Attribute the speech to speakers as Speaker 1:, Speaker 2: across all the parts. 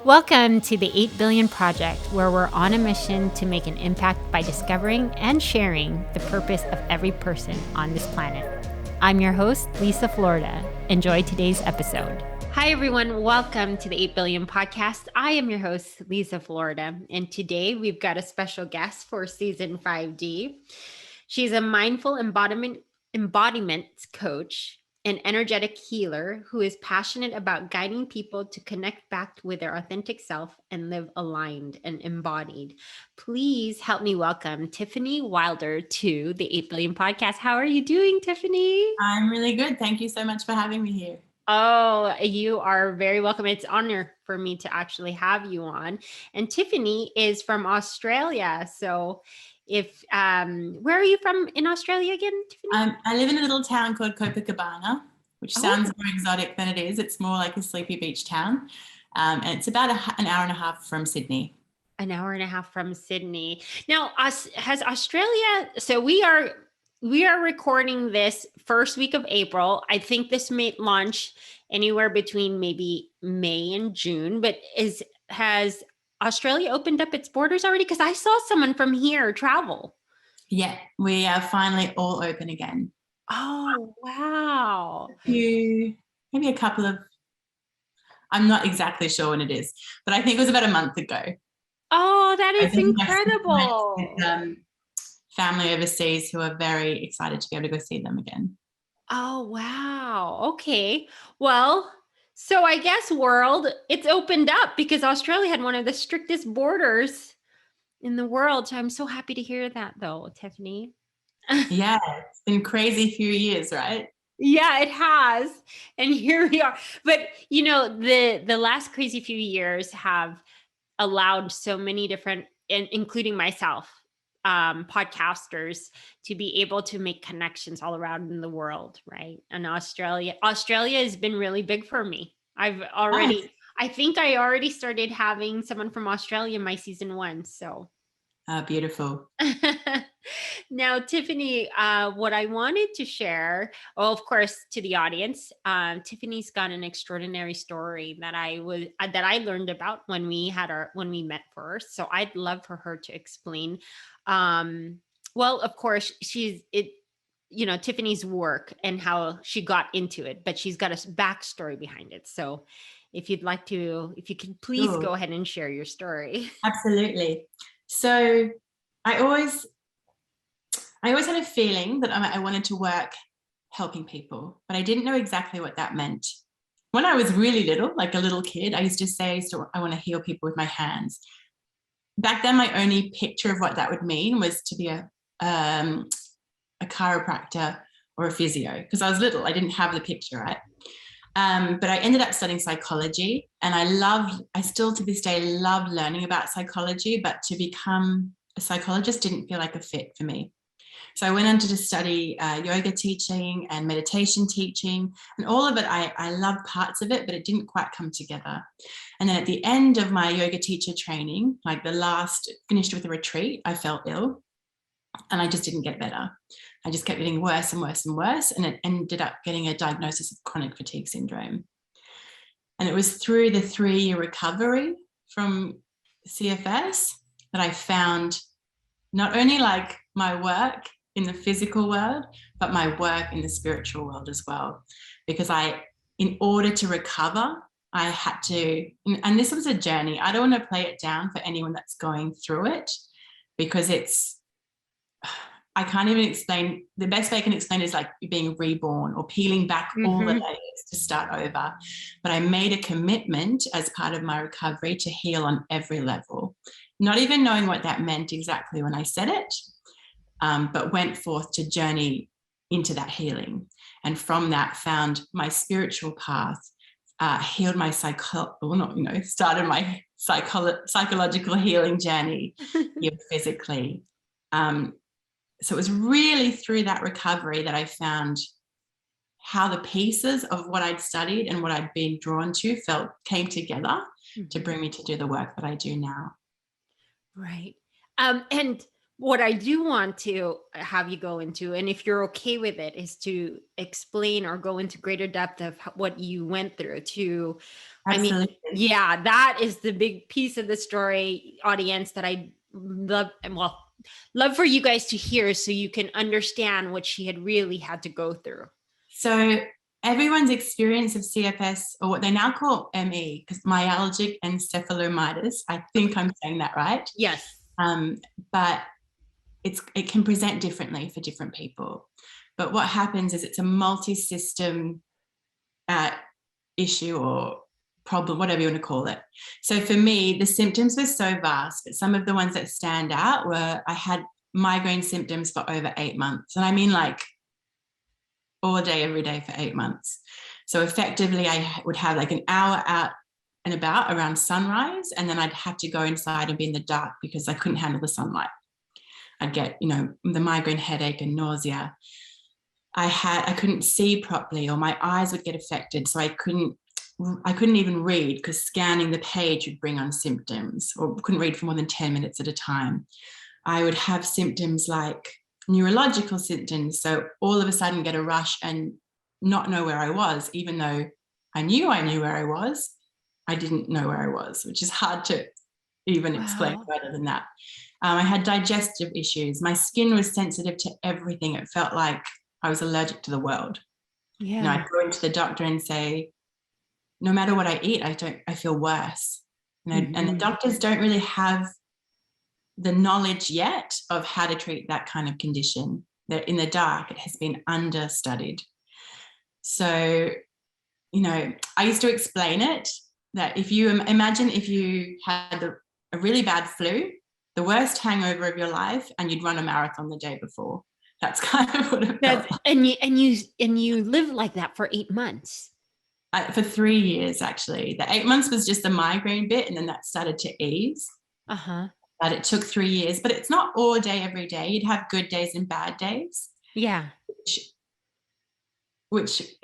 Speaker 1: Welcome to the 8 Billion Project, where we're on a mission to make an impact by discovering and sharing the purpose of every person on this planet. I'm your host, Liza Florida. Enjoy today's episode. Hi, everyone. Welcome to the 8 Billion Podcast. I am your host, Liza Florida. And today we've got a special guest for season 5D. She's a mindful embodiment coach, an energetic healer who is passionate about guiding people to connect back with their authentic self and live aligned and embodied. Please help me welcome Tiffany Wylder to the 8 Billion Podcast. How are you doing, Tiffany?
Speaker 2: I'm really good. Thank you so much for having me here.
Speaker 1: Oh, you are very welcome. It's an honor for me to actually have you on. And Tiffany is from Australia. So where are you from in Australia again, Tiffany?
Speaker 2: I live in a little town called Copacabana, which sounds more exotic than it is. It's more like a sleepy beach town. And it's about an hour and a half from Sydney.
Speaker 1: An hour and a half from Sydney. Now, has Australia, so we are recording this first week of April. I think this may launch anywhere between maybe May and June, but has Australia opened up its borders already? Because I saw someone from here travel.
Speaker 2: Yeah, we are finally all open again.
Speaker 1: Oh, wow.
Speaker 2: Maybe a couple of, I'm not exactly sure when it is, but I think it was about a month ago.
Speaker 1: Oh, that is incredible.
Speaker 2: Family overseas who are very excited to be able to go see them again.
Speaker 1: Oh, wow. Okay. Well, so I guess world, it's opened up because Australia had one of the strictest borders in the world. So I'm so happy to hear that though, Tiffany.
Speaker 2: Yeah, it's been crazy few years, right?
Speaker 1: Yeah, it has. And here we are. But you know, the last crazy few years have allowed so many different, including myself, podcasters to be able to make connections all around in the world, right? And Australia has been really big for me. I think I already started having someone from Australia in my season 1. So
Speaker 2: beautiful.
Speaker 1: Now, Tiffany, what I wanted to share, well, of course, to the audience, Tiffany's got an extraordinary story that I learned about when we met first. So I'd love for her to explain. Well, of course, Tiffany's work and how she got into it, but she's got a backstory behind it. So if you can please go ahead and share your story.
Speaker 2: Absolutely. So I always had a feeling that I wanted to work helping people, but I didn't know exactly what that meant. When I was really little, like a little kid, I used to say, I want to heal people with my hands. Back then, my only picture of what that would mean was to be a chiropractor or a physio, because I was little. I didn't have the picture, right? But I ended up studying psychology, and I still to this day love learning about psychology, but to become a psychologist didn't feel like a fit for me. So I went on to study yoga teaching and meditation teaching, and all of it, I loved parts of it, but it didn't quite come together. And then at the end of my yoga teacher training, like finished with a retreat, I felt ill, and I just didn't get better. I just kept getting worse and worse and worse, and it ended up getting a diagnosis of chronic fatigue syndrome. And it was through the 3-year recovery from CFS that I found not only like my work in the physical world, but my work in the spiritual world as well. Because in order to recover, I had to, and this was a journey. I don't want to play it down for anyone that's going through it, because I can't even explain. The best way I can explain is like being reborn or peeling back all the layers to start over. But I made a commitment as part of my recovery to heal on every level, not even knowing what that meant exactly when I said it, but went forth to journey into that healing. And from that found my spiritual path, healed my started my psychological healing journey, healed physically. So it was really through that recovery that I found how the pieces of what I'd studied and what I'd been drawn to came together to bring me to do the work that I do now.
Speaker 1: Right. And what I do want to have you go into, and if you're okay with it, is to explain or go into greater depth of what you went through to, I mean,
Speaker 2: Absolutely.
Speaker 1: yeah, that is the big piece of the story, audience, that I love. And well, love for you guys to hear so you can understand what she had really had to go through.
Speaker 2: So everyone's experience of CFS, or what they now call ME, because myalgic encephalomyelitis, I think I'm saying that right.
Speaker 1: Yes.
Speaker 2: But it can present differently for different people. But what happens is it's a multi-system issue or problem, whatever you want to call it. So for me, the symptoms were so vast, but some of the ones that stand out were I had migraine symptoms for over 8 months. And I mean like all day, every day for 8 months. So effectively, I would have like an hour out and about around sunrise, and then I'd have to go inside and be in the dark because I couldn't handle the sunlight. I'd get, the migraine headache and nausea. I couldn't see properly, or my eyes would get affected. So I couldn't even read because scanning the page would bring on symptoms, or couldn't read for more than 10 minutes at a time. I would have symptoms like neurological symptoms. So all of a sudden get a rush and not know where I was, even though I knew where I was. I didn't know where I was, which is hard to even explain better than that. I had digestive issues. My skin was sensitive to everything. It felt like I was allergic to the world.
Speaker 1: Yeah.
Speaker 2: I'd go into the doctor and say, no matter what I eat, I feel worse. And the doctors don't really have the knowledge yet of how to treat that kind of condition. That in the dark, it has been understudied. So, I used to explain it that if you imagine if you had a really bad flu, the worst hangover of your life, and you'd run a marathon the day before. That's kind of what it felt like.
Speaker 1: And you lived like that for 8 months.
Speaker 2: For 3 years, actually. The 8 months was just the migraine bit, and then that started to ease. But it took 3 years. But it's not all day, every day. You'd have good days and bad days.
Speaker 1: Yeah.
Speaker 2: Which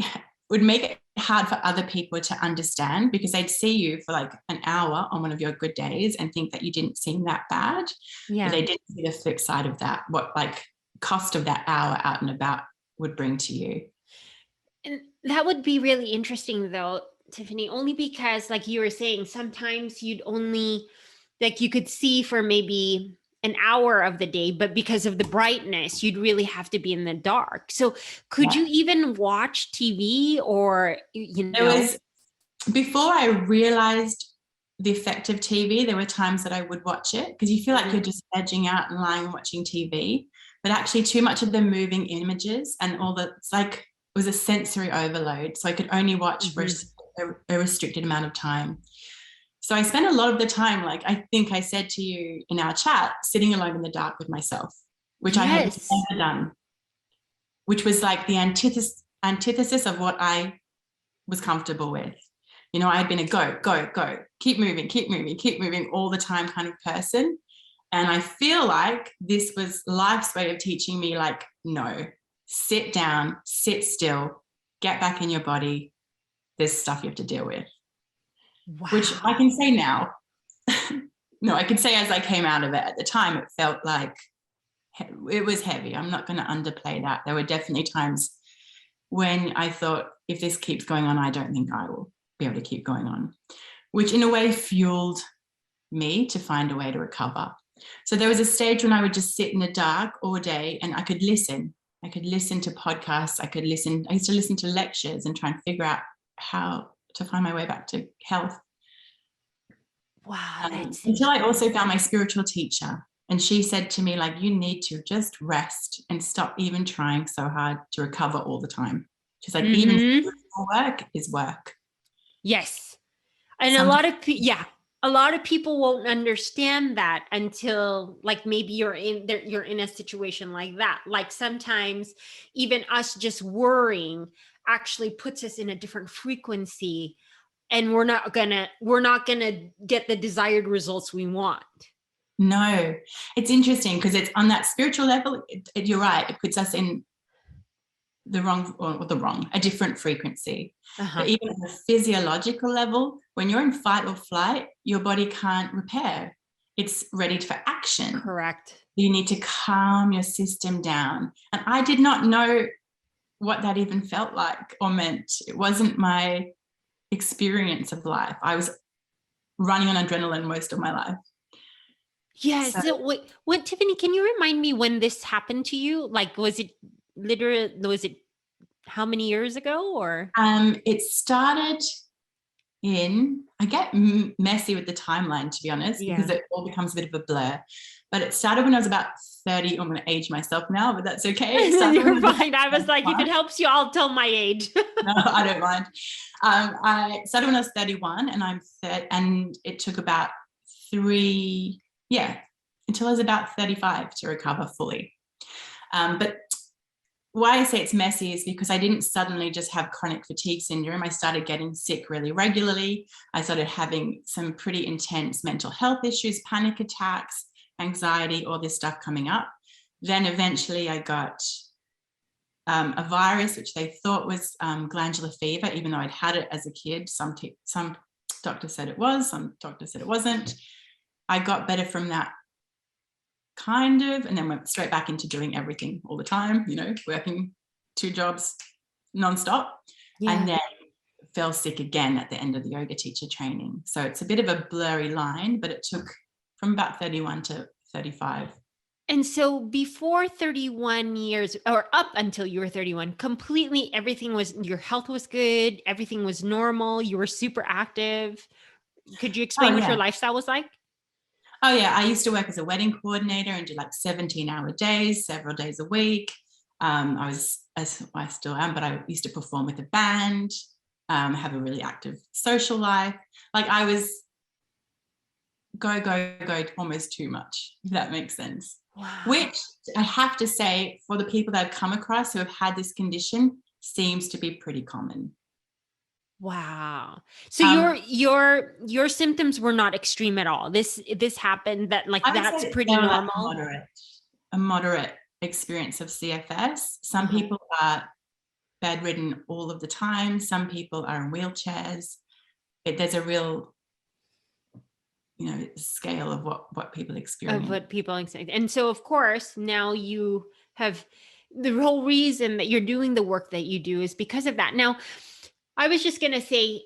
Speaker 2: would make it hard for other people to understand, because they'd see you for like an hour on one of your good days and think that you didn't seem that bad. Yeah. But they didn't see the flip side of that, what like cost of that hour out and about would bring to you.
Speaker 1: And that would be really interesting though, Tiffany, only because like you were saying, sometimes you'd only, like you could see for maybe an hour of the day, but because of the brightness, you'd really have to be in the dark. So could you even watch TV, or,
Speaker 2: It was before I realized the effect of TV, there were times that I would watch it because you feel like you're just edging out and lying and watching TV, but actually too much of the moving images and it's like, it was a sensory overload. So I could only watch for a restricted amount of time. So I spent a lot of the time, like I think I said to you in our chat, sitting alone in the dark with myself, which I had never done, which was like the antithesis of what I was comfortable with. I had been a go, keep moving all the time kind of person. And I feel like this was life's way of teaching me, like, no, sit down, sit still, get back in your body. There's stuff you have to deal with. Wow. Which I can say now. No, I can say as I came out of it. At the time, it felt like it was heavy. I'm not going to underplay that. There were definitely times when I thought, if this keeps going on, I don't think I will be able to keep going on, which in a way fueled me to find a way to recover. So there was a stage when I would just sit in the dark all day and I could listen. I could listen to podcasts. I used to listen to lectures and try and figure out how to find my way back to health.
Speaker 1: Wow.
Speaker 2: Until I also found my spiritual teacher. And she said to me, like, you need to just rest and stop even trying so hard to recover all the time. She's like, even spiritual work is work.
Speaker 1: Yes. And a lot of people won't understand that until like maybe you're in a situation like that. Like sometimes even us just worrying actually puts us in a different frequency, and we're not gonna get the desired results we want.
Speaker 2: No, it's interesting because it's on that spiritual level. You're right. It puts us in a different frequency. But even on a physiological level, when you're in fight or flight, your body can't repair. it's ready for action.
Speaker 1: Correct.
Speaker 2: You need to calm your system down. And I did not know what that even felt like or meant. It wasn't my experience of life. I was running on adrenaline most of my life.
Speaker 1: Yes. So what, Tiffany, can you remind me when this happened to you? Like, was it how many years ago or?
Speaker 2: It started I get messy with the timeline, to be honest, because it all becomes a bit of a blur. But it started when I was about 30. I'm going to age myself now, but that's okay.
Speaker 1: You're fine. I was like, if it helps you, I'll tell my age.
Speaker 2: No, I don't mind. I started when I was 31, and and it took about until I was about 35 to recover fully. But why I say it's messy is because I didn't suddenly just have chronic fatigue syndrome. I started getting sick really regularly. I started having some pretty intense mental health issues, panic attacks, anxiety, all this stuff coming up. Then eventually I got a virus, which they thought was glandular fever, even though I'd had it as a kid. Some doctors said it was, some doctors said it wasn't. I got better from that, kind of, and then went straight back into doing everything all the time, working 2 jobs nonstop. And then fell sick again at the end of the yoga teacher training. So it's a bit of a blurry line, but it took from about 31 to 35.
Speaker 1: And so before 31 years, or up until you were 31, completely your health was good, everything was normal, you were super active. Could you explain what your lifestyle was like?
Speaker 2: Oh yeah, I used to work as a wedding coordinator and do like 17-hour days, several days a week. I still am, but I used to perform with a band, have a really active social life. Like I was go almost too much, if that makes sense.
Speaker 1: Wow.
Speaker 2: Which I have to say, for the people that I've come across who have had this condition, seems to be pretty common.
Speaker 1: Wow. So your symptoms were not extreme at all. This happened that's pretty normal.
Speaker 2: Like a moderate experience of CFS. Some people are bedridden all of the time. Some people are in wheelchairs. There's a real scale of what people experience.
Speaker 1: And so of course now you have the whole reason that you're doing the work that you do is because of that. Now, I was just going to say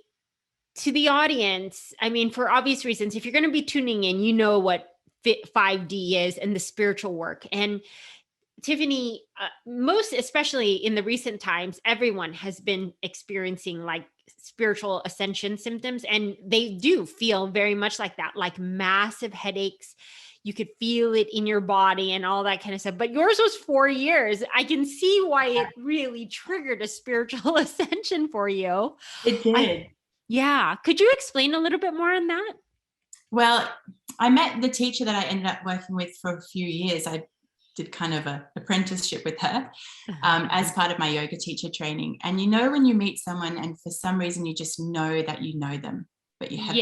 Speaker 1: to the audience, I mean, for obvious reasons, if you're going to be tuning in, you know what 5D is and the spiritual work. And Tiffany, most especially in the recent times, everyone has been experiencing like spiritual ascension symptoms, and they do feel very much like that, like massive headaches. You could feel it in your body and all that kind of stuff. But yours was 4 years. I can see why it really triggered a spiritual ascension for you.
Speaker 2: It did.
Speaker 1: Could you explain a little bit more on that?
Speaker 2: Well, I met the teacher that I ended up working with for a few years. I did kind of an apprenticeship with her as part of my yoga teacher training. And when you meet someone and for some reason you just know that you know them, but you have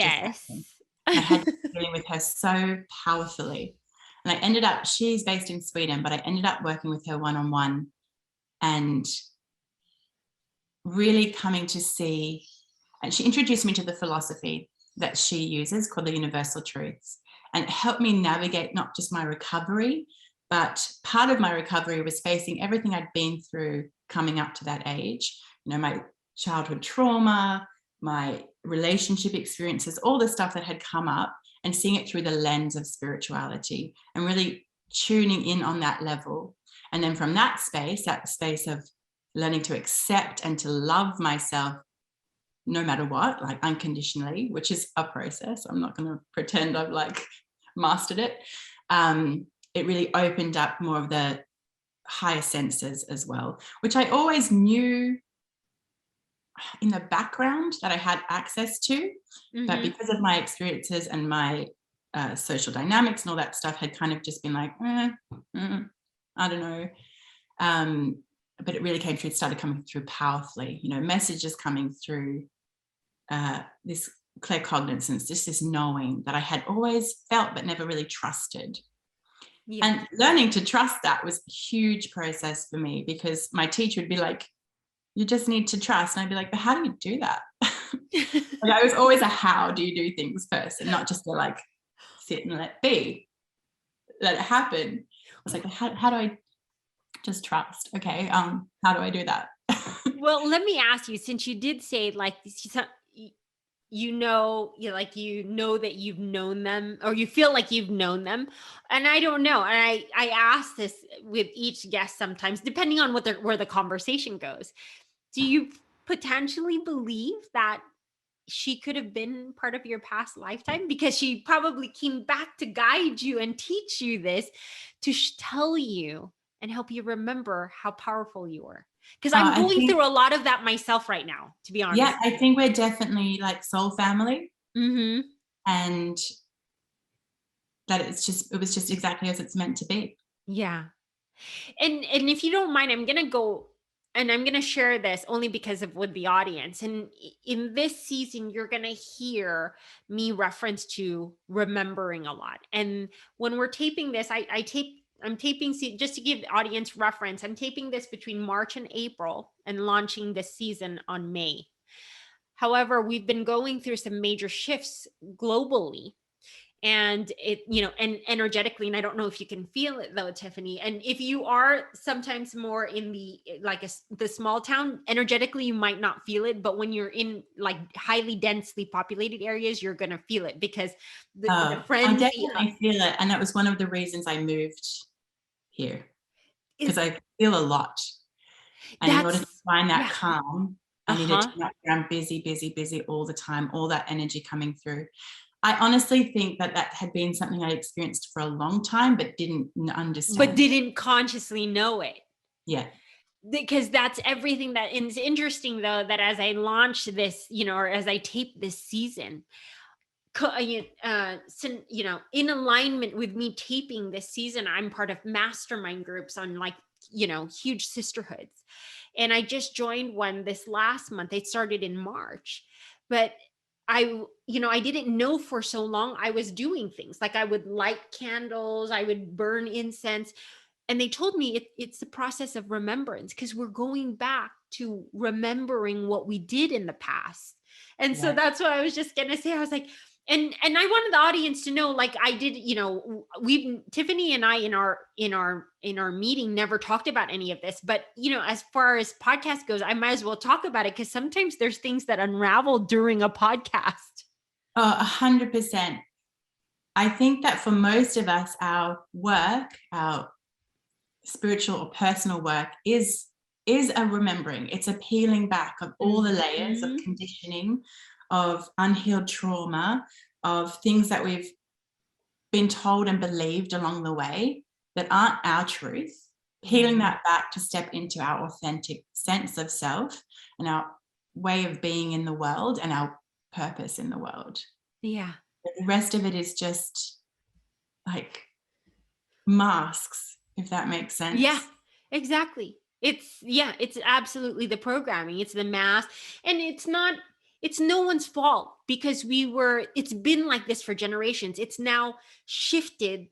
Speaker 2: I had been dealing with her so powerfully. And she's based in Sweden, but I ended up working with her one-on-one and really coming to see, and she introduced me to the philosophy that she uses called the universal truths, and it helped me navigate not just my recovery, but part of my recovery was facing everything I'd been through coming up to that age. My childhood trauma, my relationship experiences, all the stuff that had come up, and seeing it through the lens of spirituality and really tuning in on that level. And then from that space of learning to accept and to love myself no matter what, like unconditionally, which is a process. I'm not going to pretend I've like mastered it. It really opened up more of the higher senses as well, which I always knew in the background that I had access to, but because of my experiences and my social dynamics and all that stuff had kind of just been like, I don't know. But it really came through, it started coming through powerfully, messages coming through, this claircognizance, just this knowing that I had always felt but never really trusted. Yeah. And learning to trust that was a huge process for me, because my teacher would be like, you just need to trust. And I'd be like, but how do you do that? Like I was always a how do you do things person, not just a like sit and let it happen. I was like, how do I just trust? Okay, how do I do that?
Speaker 1: Well, let me ask you, since you did say like you know that you've known them, or you feel like you've known them, and I don't know, and I ask this with each guest sometimes, depending on where the conversation goes. Do you potentially believe that she could have been part of your past lifetime, because she probably came back to guide you and teach you this, to tell you and help you remember how powerful you are? Because I'm going through a lot of that myself right now, to be honest.
Speaker 2: Yeah, I think we're definitely like soul family.
Speaker 1: Mm-hmm.
Speaker 2: And that it was just exactly as it's meant to be.
Speaker 1: Yeah. And if you don't mind, I'm going to go and I'm going to share this only because of with the audience. And in this season, you're going to hear me reference to remembering a lot. And when we're taping this, I'm taping, just to give the audience reference, I'm taping this between March and April and launching this season on May. However, we've been going through some major shifts globally, and and energetically, and I don't know if you can feel it though, Tiffany, and if you are sometimes more in the small town, energetically you might not feel it, but when you're in like highly densely populated areas, you're gonna feel it, because the
Speaker 2: I definitely feel it, and that was one of the reasons I moved here, because I feel a lot, and in order to find that calm, I needed to not be busy all the time, all that energy coming through. I honestly think that had been something I experienced for a long time, but didn't understand.
Speaker 1: But didn't consciously know it.
Speaker 2: Yeah.
Speaker 1: Because that's everything that is interesting, though, that as I launch this, or as I tape this season, in alignment with me taping this season, I'm part of mastermind groups on huge sisterhoods. And I just joined one this last month. It started in March, but I didn't know for so long. I was doing things like I would light candles, I would burn incense. And they told me it's the process of remembrance, because we're going back to remembering what we did in the past. And so that's what I was just going to say. I was like, and I wanted the audience to know, like I did, Tiffany and I in our meeting never talked about any of this, but as far as podcast goes, I might as well talk about it, because sometimes there's things that unravel during a podcast.
Speaker 2: 100%. I think that for most of us, our work, our spiritual or personal work is a remembering. It's a peeling back of all the layers of conditioning, of unhealed trauma, of things that we've been told and believed along the way that aren't our truth, peeling that back to step into our authentic sense of self and our way of being in the world and our purpose in the world.
Speaker 1: Yeah.
Speaker 2: The rest of it is just like masks, if that makes sense.
Speaker 1: Yeah, exactly. It's absolutely the programming. It's the mask. And it's no one's fault, because it's been like this for generations. It's now shifted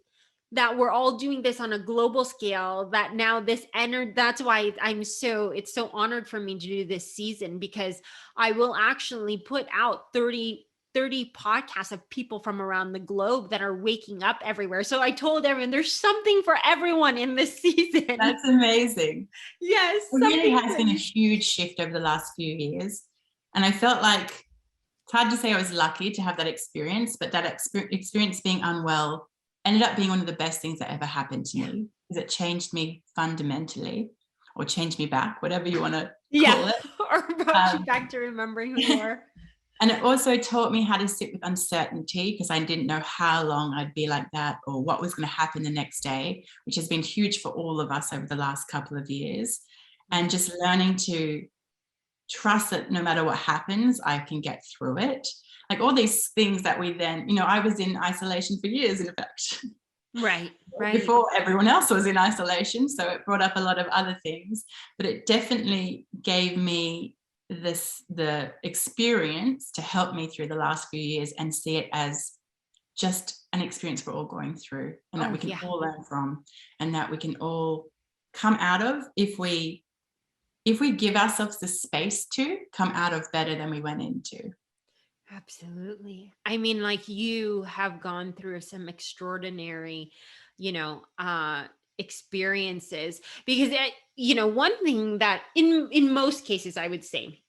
Speaker 1: that we're all doing this on a global scale, that now that's why it's so honored for me to do this season, because I will actually put out 30 podcasts of people from around the globe that are waking up everywhere. So I told everyone there's something for everyone in this season.
Speaker 2: That's amazing.
Speaker 1: Yes.
Speaker 2: It really has been a huge shift over the last few years. And I felt like, it's hard to say I was lucky to have that experience, but that experience being unwell ended up being one of the best things that ever happened to me, because it changed me fundamentally, or changed me back, whatever you want to call it.
Speaker 1: Or brought you back to remembering who you are.
Speaker 2: And it also taught me how to sit with uncertainty, because I didn't know how long I'd be like that, or what was going to happen the next day, which has been huge for all of us over the last couple of years. And just learning to trust that no matter what happens, I can get through it. Like all these things that we then, I was in isolation for years, in fact.
Speaker 1: Right.
Speaker 2: Before everyone else was in isolation. So it brought up a lot of other things, but it definitely gave me the experience to help me through the last few years, and see it as just an experience we're all going through, and that we can all learn from, and that we can all come out of, if we give ourselves the space to come out of better than we went into.
Speaker 1: Absolutely. I mean, like, you have gone through some extraordinary, you know, experiences, because one thing that in most cases I would say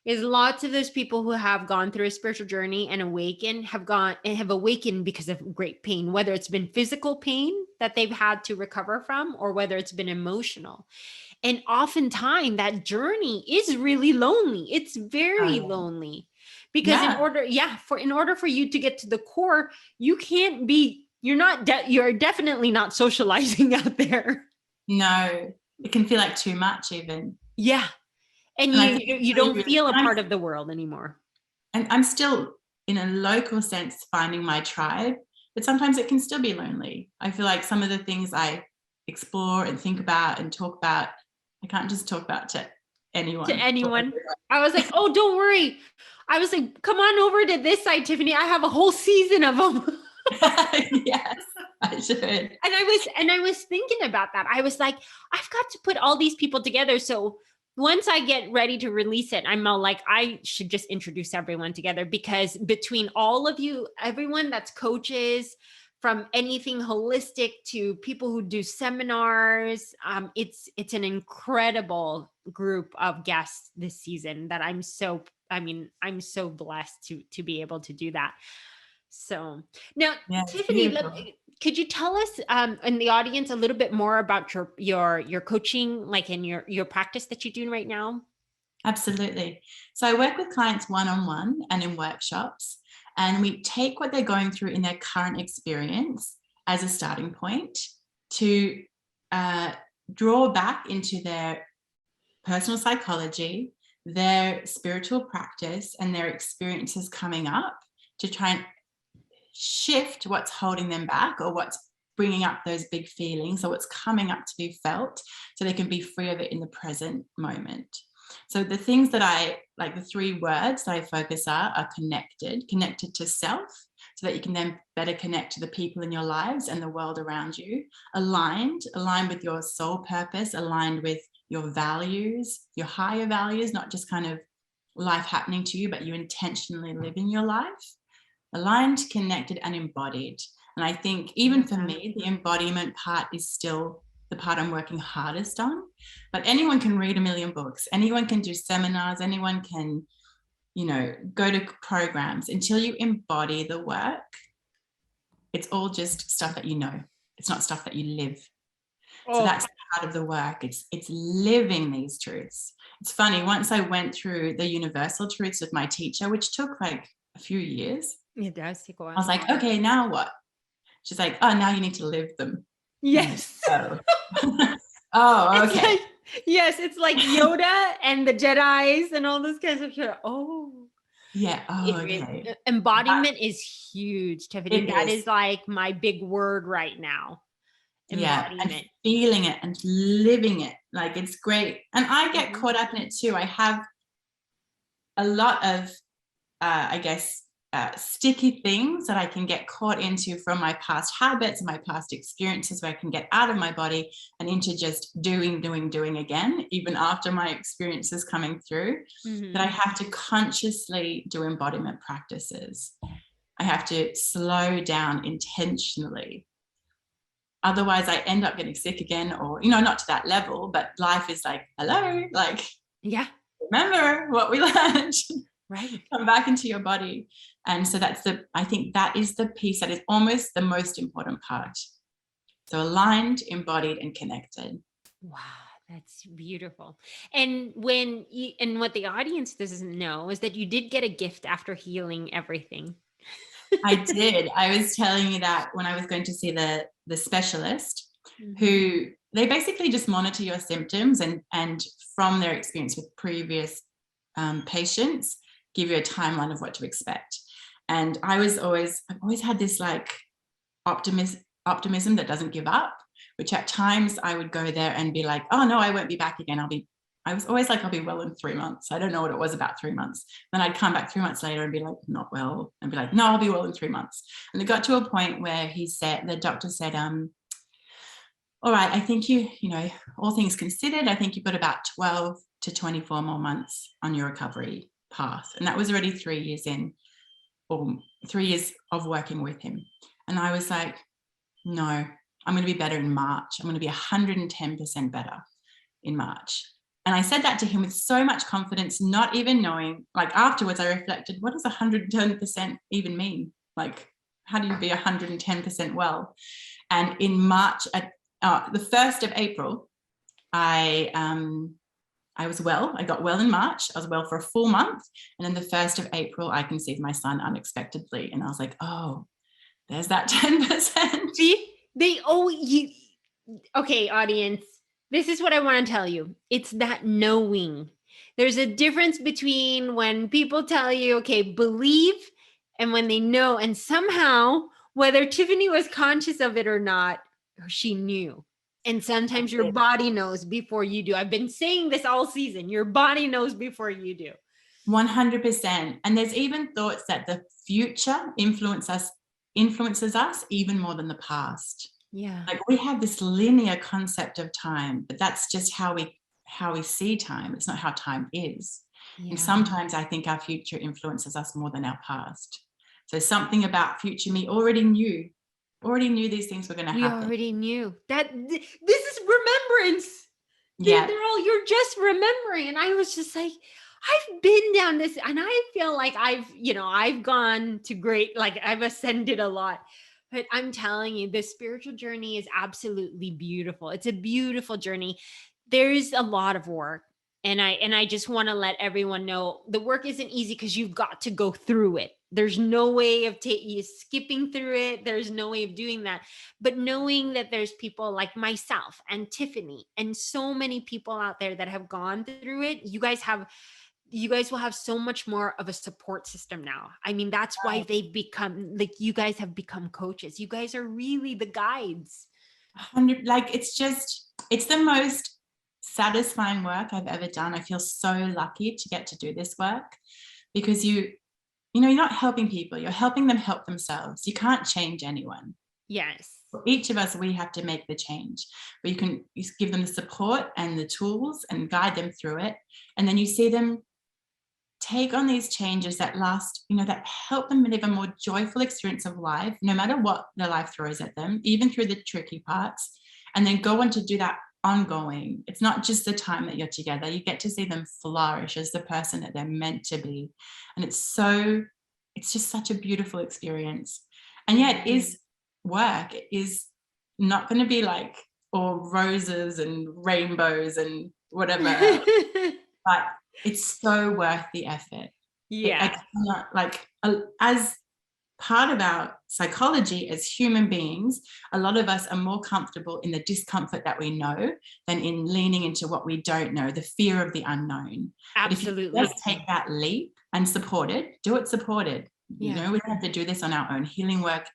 Speaker 1: is lots of those people who have gone through a spiritual journey and awakened have awakened because of great pain, whether it's been physical pain that they've had to recover from, or whether it's been emotional. And oftentimes that journey is really lonely. It's very
Speaker 2: Oh,
Speaker 1: lonely, because
Speaker 2: yeah.
Speaker 1: in order for you to get to the core, you can't be, you're definitely not socializing out there.
Speaker 2: No, it can feel like too much even.
Speaker 1: Yeah. And
Speaker 2: And I
Speaker 1: you
Speaker 2: think
Speaker 1: don't
Speaker 2: too,
Speaker 1: feel a part of the world anymore.
Speaker 2: and I'm still in a local sense finding my tribe, but sometimes it can still be lonely. I feel like some of the things I explore and think about and talk about, I can't just talk about to
Speaker 1: To
Speaker 2: anyone.
Speaker 1: anyone. I was like, oh, don't worry. I was like, come on over to this side, Tiffany. I have a whole season of them.
Speaker 2: Yes, I should.
Speaker 1: And I was thinking about that. I was like, I've got to put all these people together. So once I get ready to release it, I'm all like, I should just introduce everyone together, because between all of you, everyone that's coaches, from anything holistic to people who do seminars, it's an incredible group of guests this season that I'm so blessed to be able to do that. So now,
Speaker 2: Yeah, it's
Speaker 1: Tiffany,
Speaker 2: beautiful.
Speaker 1: could you tell us in the audience a little bit more about your coaching, like in your practice that you're doing right now?
Speaker 2: Absolutely. So I work with clients one-on-one and in workshops, and we take what they're going through in their current experience as a starting point to uh, draw back into their personal psychology, their spiritual practice, and their experiences coming up to try and shift what's holding them back, or what's bringing up those big feelings, or what's coming up to be felt, so they can be free of it in the present moment. So the things that I like, the three words that I focus are connected to self, so that you can then better connect to the people in your lives and the world around you. Aligned with your soul purpose, aligned with your values, your higher values, not just kind of life happening to you, but you intentionally living your life. Aligned, connected, and embodied. And I think even for me, the embodiment part is still the part I'm working hardest on. But anyone can read a million books, anyone can do seminars, anyone can, go to programs. Until you embody the work, it's all just stuff that you know. It's not stuff that you live. So
Speaker 1: Oh,
Speaker 2: that's part of the work. It's living these truths. It's funny, once I went through the universal truths with my teacher, which took like a few years,
Speaker 1: it does take a
Speaker 2: I was
Speaker 1: while.
Speaker 2: like, okay, now what? She's like, oh, now you need to live them. I'm like,
Speaker 1: Yes.
Speaker 2: oh. Oh,
Speaker 1: It's
Speaker 2: okay.
Speaker 1: like, yes, it's like Yoda and the Jedis and all those kinds of shit. Oh,
Speaker 2: Yeah. Oh, okay.
Speaker 1: embodiment is huge, Tiffany.
Speaker 2: It
Speaker 1: That
Speaker 2: is.
Speaker 1: is like my big word right now.
Speaker 2: Yeah. And
Speaker 1: Embodiment.
Speaker 2: feeling it and living it. Like, it's great. And I get
Speaker 1: Mhm.
Speaker 2: caught up in it too. I have a lot of, I guess, sticky things that I can get caught into from my past habits and my past experiences, where I can get out of my body and into just doing again, even after my experiences coming through, that I
Speaker 1: Mhm.
Speaker 2: have to consciously do embodiment practices. I have to slow down intentionally. Otherwise, I end up getting sick again, or, not to that level, but life is like, hello, like,
Speaker 1: Yeah.
Speaker 2: remember what we learned.
Speaker 1: Right.
Speaker 2: Come back into your body. And so I think that is the piece that is almost the most important part. So aligned, embodied, and connected.
Speaker 1: Wow, that's beautiful. And what the audience doesn't know is that you did get a gift after healing everything.
Speaker 2: I did. I was telling you that when I was going to see the specialist,
Speaker 1: Mhm.
Speaker 2: who they basically just monitor your symptoms, and from their experience with previous patients, give you a timeline of what to expect. And I've always had this like optimism that doesn't give up, which at times I would go there and be like, oh no, I won't be back again. I was always like, I'll be well in 3 months. I don't know what it was about 3 months. Then I'd come back 3 months later and be like, not well. And be like, no, I'll be well in 3 months. And it got to a point where the doctor said, all right, I think all things considered, I think you've got about 12 to 24 more months on your recovery path. And that was already 3 years in. or 3 years of working with him. And I was like, no, I'm going to be better in March. I'm going to be 110% better in March. And I said that to him with so much confidence, not even knowing, like afterwards I reflected, what does 110% even mean? Like, how do you be 110% well? And in March, at the 1st of April, I was well. I got well in March. I was well for a full month. And then the 1st of April, I conceived my son unexpectedly. And I was like, oh, there's that 10%.
Speaker 1: See, okay, audience, this is what I want to tell you. It's that knowing. There's a difference between when people tell you, okay, believe, and when they know. And somehow, whether Tiffany was conscious of it or not, she knew. And sometimes your body knows before you do. I've been saying this all season. Your body knows before you do.
Speaker 2: 100%. And there's even thoughts that the future influences us even more than the past.
Speaker 1: Yeah.
Speaker 2: Like we have this linear concept of time, but that's just how we see time. It's not how time is. Yeah. And sometimes I think our future influences us more than our past. So something about future me already knew these things were going to happen.
Speaker 1: We already knew that this is remembrance.
Speaker 2: Yeah.
Speaker 1: You're just remembering. And I was just like, I've been down this, and I feel like I've gone to great, like I've ascended a lot, but I'm telling you, the spiritual journey is absolutely beautiful. It's a beautiful journey. There's a lot of work. And I just want to let everyone know the work isn't easy because you've got to go through it. There's no way of skipping through it. There's no way of doing that. But knowing that there's people like myself and Tiffany and so many people out there that have gone through it, you guys will have so much more of a support system now. I mean, that's why they've become, like, you guys have become coaches. You guys are really the guides.
Speaker 2: 100, like it's the most satisfying work I've ever done. I feel so lucky to get to do this work because you're not helping people, you're helping them help themselves. You can't change anyone.
Speaker 1: Yes.
Speaker 2: For each of us, we have to make the change, but you give them the support and the tools and guide them through it. And then you see them take on these changes that last, that help them live a more joyful experience of life, no matter what their life throws at them, even through the tricky parts, and then go on to do that ongoing. It's not just the time that you're together. You get to see them flourish as the person that they're meant to be. And it's just such a beautiful experience. And yeah, it is work. It is not going to be like all roses and rainbows and whatever else. But it's so worth the effort.
Speaker 1: Yeah.
Speaker 2: As part of our psychology as human beings, a lot of us are more comfortable in the discomfort that we know than in leaning into what we don't know, the fear of the unknown.
Speaker 1: Absolutely.
Speaker 2: But if you just take that leap and do it supported.
Speaker 1: Yeah.
Speaker 2: We don't have to do this on our own. Healing work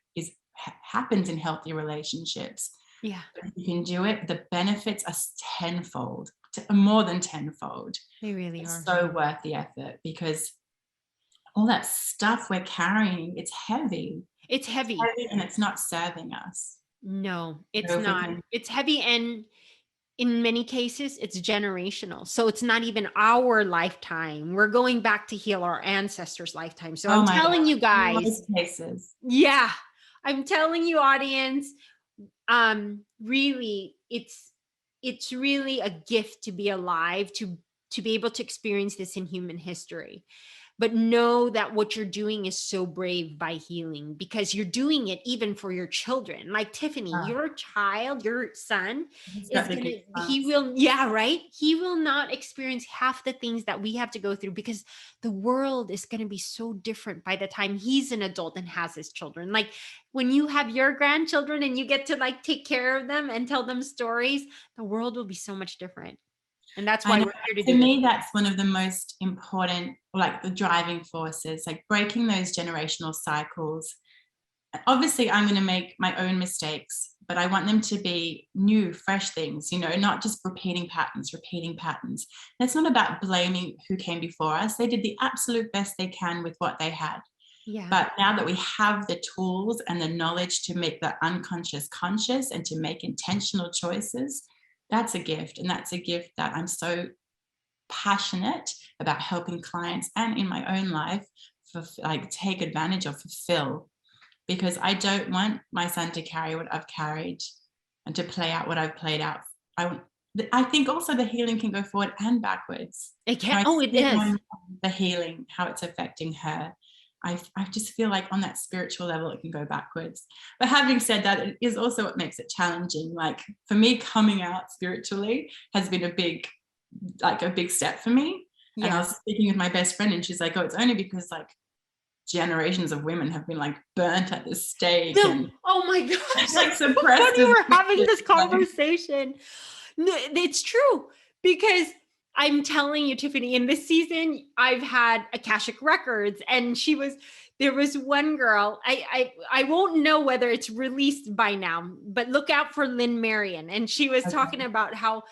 Speaker 2: happens in healthy relationships.
Speaker 1: Yeah.
Speaker 2: But if you can do it, the benefits are tenfold, more than tenfold.
Speaker 1: They really are.
Speaker 2: So worth the effort because all that stuff we're carrying, it's heavy.
Speaker 1: It's heavy.
Speaker 2: And it's not serving us.
Speaker 1: No, it's not. It's heavy. And in many cases, it's generational. So it's not even our lifetime. We're going back to heal our ancestors' lifetime. So I'm telling you guys. Yeah. I'm telling you, audience, really, it's really a gift to be alive, to be able to experience this in human history. But know that what you're doing is so brave by healing, because you're doing it even for your children. Like Tiffany, your child, your son he will not experience half the things that we have to go through, because the world is going to be so different by the time he's an adult and has his children. Like when you have your grandchildren and you get to like take care of them and tell them stories, the world will be so much different. And that's why we're here to do this.
Speaker 2: To me, that's one of the most important, like the driving forces, like breaking those generational cycles. Obviously, I'm going to make my own mistakes, but I want them to be new, fresh things, not just repeating patterns. And it's not about blaming who came before us. They did the absolute best they can with what they had.
Speaker 1: Yeah.
Speaker 2: But now that we have the tools and the knowledge to make the unconscious conscious and to make intentional choices, that's a gift. And that's a gift that I'm so passionate about helping clients and in my own life like take advantage of, fulfill, because I don't want my son to carry what I've carried and to play out what I've played out. I think also the healing can go forward and backwards.
Speaker 1: It can. Oh, it is.
Speaker 2: The healing, how it's affecting her. I just feel like on that spiritual level, it can go backwards. But having said that, it is also what makes it challenging. Like for me, coming out spiritually has been a big step for me. Yeah. And I was speaking with my best friend and she's like, oh, it's only because like generations of women have been like burnt at the stake.
Speaker 1: No.
Speaker 2: And
Speaker 1: oh my gosh.
Speaker 2: Like suppressed.
Speaker 1: We were having this conversation. No, it's true, because I'm telling you, Tiffany, in this season, I've had Akashic records, and there was one girl, I won't know whether it's released by now, but look out for Lynn Marion. And she was talking about how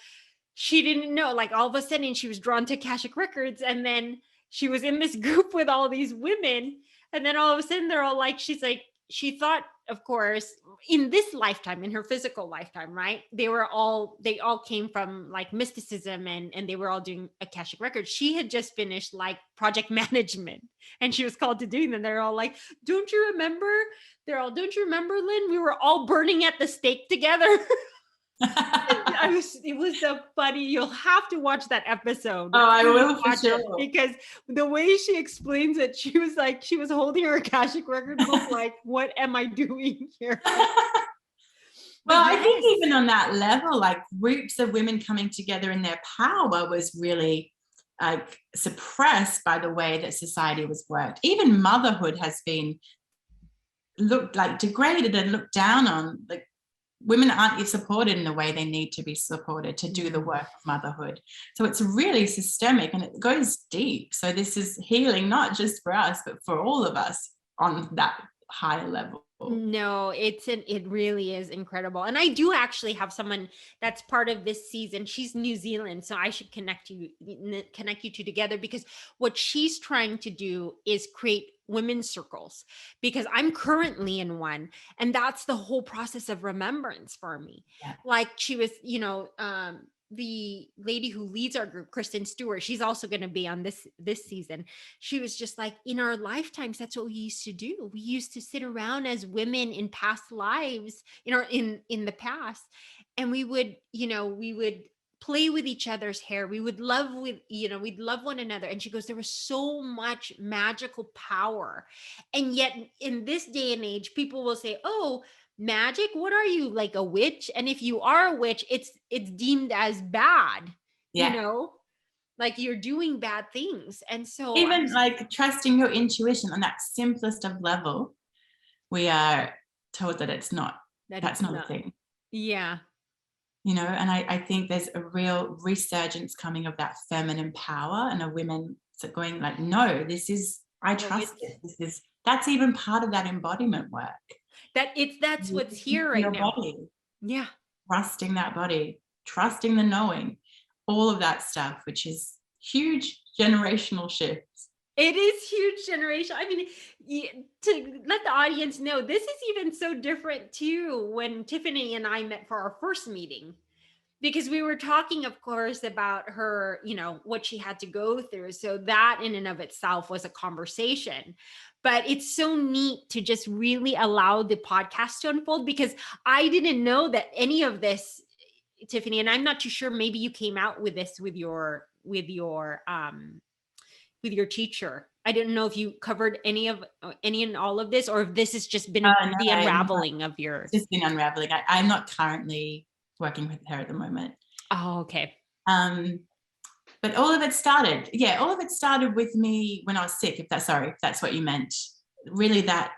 Speaker 1: she didn't know, like all of a sudden she was drawn to Akashic records. And then she was in this group with all these women. And then all of a sudden they're all like, she's like, she thought, of course, in this lifetime, in her physical lifetime, right? They all came from like mysticism and they were all doing Akashic records. She had just finished like project management and she was called to doing them. They're all like, don't you remember? Don't you remember, Lynn? We were all burning at the stake together. It was so funny. You'll have to watch that episode.
Speaker 2: Oh, I will for sure.
Speaker 1: Because the way she explains it, she was holding her Akashic record book like, what am I doing here?
Speaker 2: Well, I think even on that level, like groups of women coming together in their power was really like suppressed by the way that society was worked. Even motherhood has been looked like degraded and looked down on. Like women aren't supported in the way they need to be supported to do the work of motherhood. So it's really systemic and it goes deep. So this is healing, not just for us, but for all of us on that higher level.
Speaker 1: No, it really is incredible. And I do actually have someone that's part of this season. She's New Zealand, so I should connect you two together, because what she's trying to do is create women's circles, because I'm currently in one, and that's the whole process of remembrance for me. Yeah. Like she was, the lady who leads our group, Kristen Stewart, she's also going to be on this season. She was just like, in our lifetimes, that's what we used to do. We used to sit around as women in past lives, in the past, and we would play with each other's hair. We'd love one another. And she goes, there was so much magical power. And yet in this day and age, people will say, oh, magic, what are you, like a witch? And if you are a witch, it's deemed as bad. Like you're doing bad things. And so
Speaker 2: even like trusting your intuition on that simplest of level, we are told that that's not a thing.
Speaker 1: Yeah.
Speaker 2: And I think there's a real resurgence coming of that feminine power, and a women going like, no, I trust it. That's even part of that embodiment work.
Speaker 1: That's what's here right now.
Speaker 2: Body.
Speaker 1: Yeah.
Speaker 2: Trusting that body, trusting the knowing, all of that stuff, which is huge generational shifts.
Speaker 1: It is huge generation. I mean, to let the audience know, this is even so different too when Tiffany and I met for our first meeting, because we were talking, of course, about her, what she had to go through. So that in and of itself was a conversation. But it's so neat to just really allow the podcast to unfold, because I didn't know that any of this, Tiffany, and I'm not too sure, maybe you came out with this with your teacher. I didn't know if you covered any and all of this, or if this has just been the unraveling of your.
Speaker 2: It's just been unraveling. I'm not currently working with her at the moment.
Speaker 1: Oh, okay.
Speaker 2: But all of it started with me when I was sick, if that's what you meant. Really that,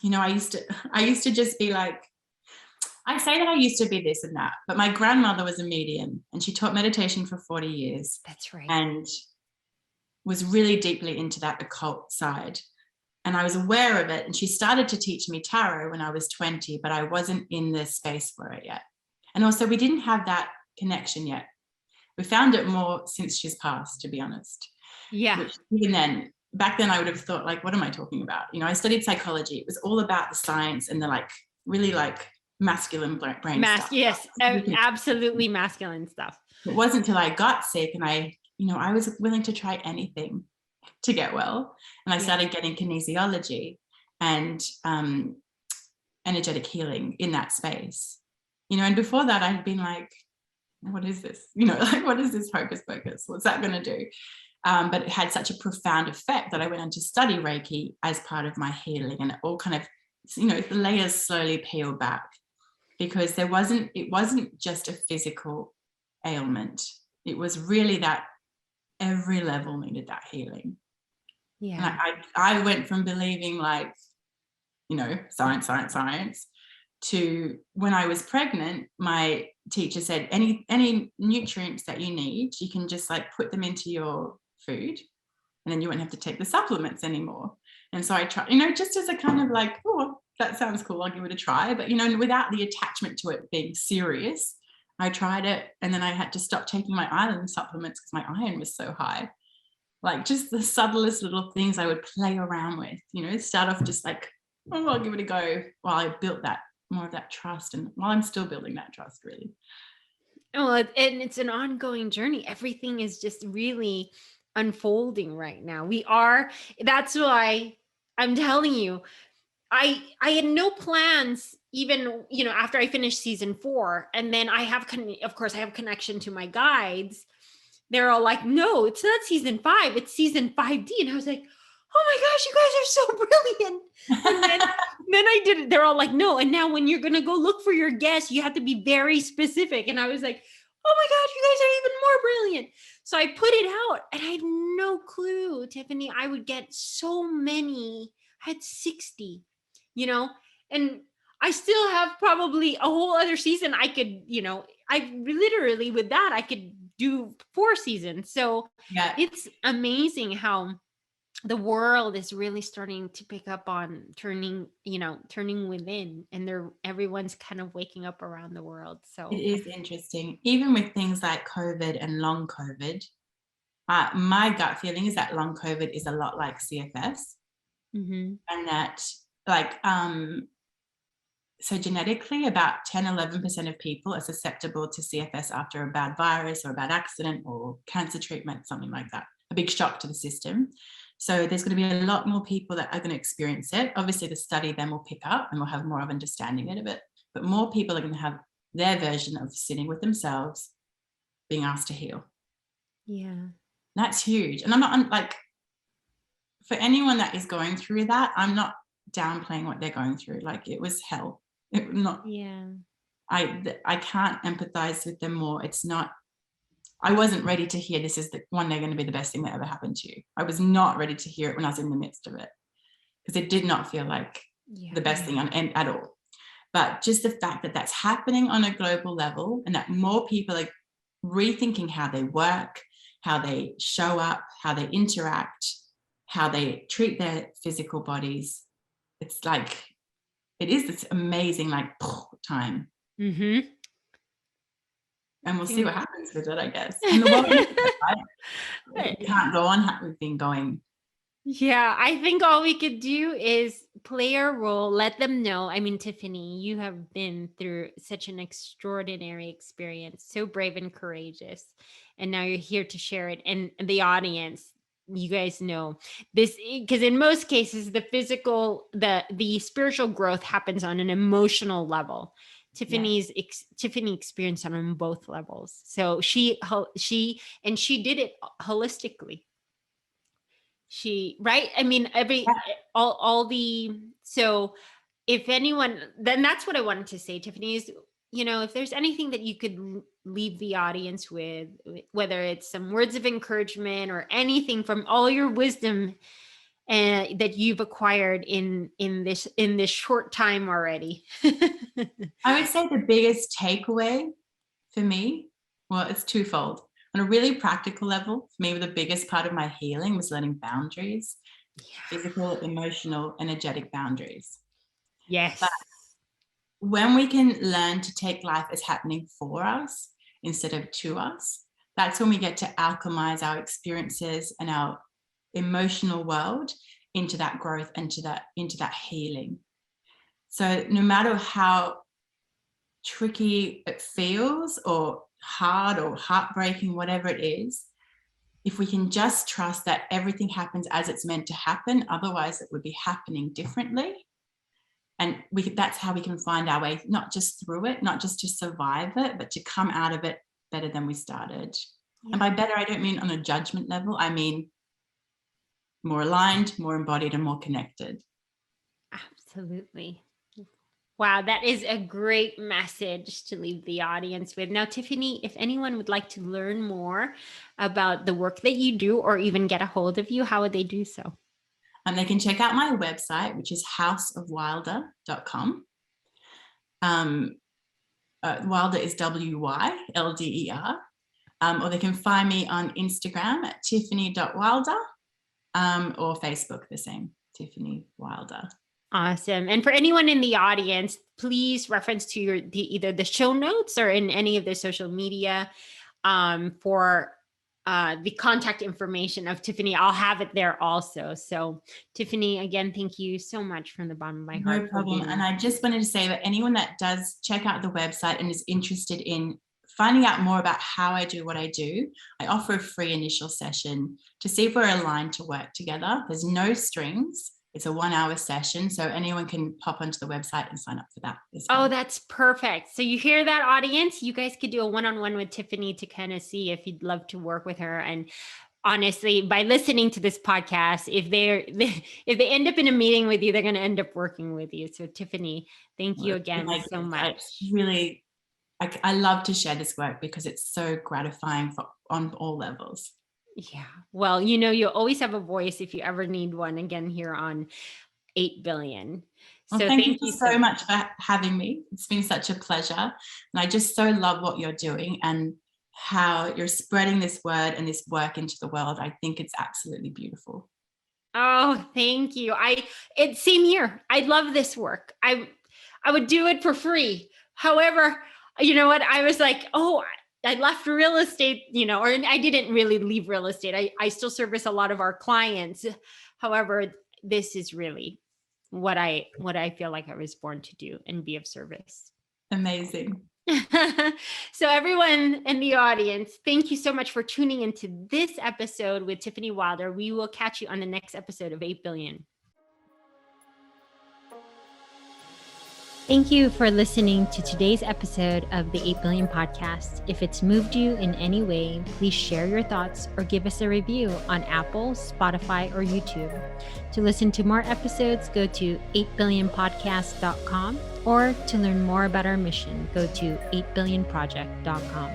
Speaker 2: I used to just be like, I say that I used to be this and that, but my grandmother was a medium and she taught meditation for 40 years.
Speaker 1: That's right.
Speaker 2: And was really deeply into that occult side. And I was aware of it. And she started to teach me tarot when I was 20, but I wasn't in the space for it yet. And also we didn't have that connection yet. We found it more since she's passed, to be honest.
Speaker 1: Yeah.
Speaker 2: Which even back then I would have thought, like, what am I talking about? I studied psychology. It was all about the science and the really masculine brain stuff.
Speaker 1: Yes, absolutely masculine stuff.
Speaker 2: It wasn't until I got sick and I was willing to try anything. to get well. And I started getting kinesiology and energetic healing in that space, and before that I'd been like, what is this? Like, what is this hocus pocus? What's that going to do? But it had such a profound effect that I went on to study Reiki as part of my healing, and it all kind of, the layers slowly peeled back, because it wasn't just a physical ailment. It was really that every level needed that healing. Yeah. And I went from believing like, science, to when I was pregnant, my teacher said, any nutrients that you need, you can just like put them into your food, and then you won't have to take the supplements anymore. And so I tried, just as a kind of like, oh, that sounds cool, I'll give it a try. But, without the attachment to it being serious, I tried it. And then I had to stop taking my iron supplements because my iron was so high. Like just the subtlest little things I would play around with, start off just like, oh, I'll give it a go, while I built that more of that trust, and while I'm still building that trust, really.
Speaker 1: Well, and it's an ongoing journey. Everything is just really unfolding right now. That's why I'm telling you, I had no plans even, after I finished season 4, and then of course I have connection to my guides. They're all like, no, it's not season 5, it's season 5D. And I was like, oh my gosh, you guys are so brilliant. And then I did it. They're all like, no. And now when you're going to go look for your guests, you have to be very specific. And I was like, oh my gosh, you guys are even more brilliant. So I put it out, and I had no clue, Tiffany, I would get so many. I had 60, and I still have probably a whole other season. I could, I literally with that, I could do 4 seasons. So it's amazing how the world is really starting to pick up on turning within, and everyone's kind of waking up around the world. So
Speaker 2: it is interesting, even with things like COVID and long COVID. My gut feeling is that long COVID is a lot like CFS, and that like so genetically about 10-11% of people are susceptible to CFS after a bad virus or a bad accident or cancer treatment, something like that, a big shock to the system. So there's going to be a lot more people that are going to experience it. Obviously, the study then will pick up and we'll have more of an understanding of it. But more people are going to have their version of sitting with themselves, being asked to heal.
Speaker 1: Yeah.
Speaker 2: That's huge. And I'm not like, for anyone that is going through that, I'm not downplaying what they're going through. Like, it was hell. It not.
Speaker 1: Yeah.
Speaker 2: I can't empathize with them more. It's not. I wasn't ready to hear this is one day going to be the best thing that ever happened to you. I was not ready to hear it when I was in the midst of it, because it did not feel like the best thing at all. But just the fact that that's happening on a global level, and that more people are rethinking how they work, how they show up, how they interact, how they treat their physical bodies. It's like, it is this amazing like time.
Speaker 1: Mm-hmm.
Speaker 2: And we'll see what happens with it, I guess. And the world, right? We can't go on how we've been going.
Speaker 1: Yeah, I think all we could do is play our role, let them know. I mean, Tiffany, you have been through such an extraordinary experience, so brave and courageous. And now you're here to share it. And the audience, you guys know this, because in most cases, the physical, the spiritual growth happens on an emotional level. Tiffany experienced on both levels. So she did it holistically. Right? I mean, so if anyone, then that's what I wanted to say, Tiffany, is, if there's anything that you could leave the audience with, whether it's some words of encouragement or anything from all your wisdom that you've acquired in this short time already.
Speaker 2: I would say the biggest takeaway for me, well, it's twofold. On a really practical level, for me, the biggest part of my healing was learning boundaries, physical, emotional, energetic boundaries.
Speaker 1: Yes.
Speaker 2: But when we can learn to take life as happening for us instead of to us, that's when we get to alchemize our experiences and our emotional world into that growth and into that healing. So no matter how tricky it feels or hard or heartbreaking, whatever it is, if we can just trust that everything happens as it's meant to happen, otherwise it would be happening differently. And that's how we can find our way, not just through it, not just to survive it, but to come out of it better than we started. Yeah. And by better, I don't mean on a judgment level. I mean more aligned, more embodied, and more connected.
Speaker 1: Absolutely. Wow, that is a great message to leave the audience with. Now, Tiffany, if anyone would like to learn more about the work that you do or even get a hold of you, how would they do so?
Speaker 2: They can check out my website, which is houseofwylder.com. Wylder is Wylder. Or they can find me on Instagram at tiffany.wylder, or Facebook, the same, Tiffany Wylder.
Speaker 1: Awesome. And for anyone in the audience, please reference to either the show notes or in any of the social media for the contact information of Tiffany. I'll have it there also. So Tiffany, again, thank you so much from the bottom of my heart.
Speaker 2: No problem. And I just wanted to say that anyone that does check out the website and is interested in finding out more about how I do what I do, I offer a free initial session to see if we're aligned to work together. There's no strings. It's a 1-hour session, so anyone can pop onto the website and sign up for that as well.
Speaker 1: Oh, that's perfect. So you hear that, audience? You guys could do a one-on-one with Tiffany to kind of see if you'd love to work with her. And honestly, by listening to this podcast, if they end up in a meeting with you, they're going to end up working with you. So Tiffany, thank you again so much.
Speaker 2: Really, I love to share this work because it's so gratifying on all levels.
Speaker 1: Yeah. Well, you always have a voice if you ever need one, again, here on 8 billion.
Speaker 2: So well, thank you so much for having me. It's been such a pleasure. And I just so love what you're doing and how you're spreading this word and this work into the world. I think it's absolutely beautiful.
Speaker 1: Oh, thank you. Same here. I love this work. I would do it for free. However, you know what? I was like, I left real estate, or I didn't really leave real estate. I still service a lot of our clients. However, this is really what I feel like I was born to do and be of service.
Speaker 2: Amazing.
Speaker 1: So everyone in the audience, thank you so much for tuning into this episode with Tiffany Wylder. We will catch you on the next episode of 8 Billion. Thank you for listening to today's episode of the 8 Billion podcast. If it's moved you in any way, please share your thoughts or give us a review on Apple, Spotify, or YouTube. To listen to more episodes, go to 8billionpodcast.com, or to learn more about our mission, go to 8billionproject.com.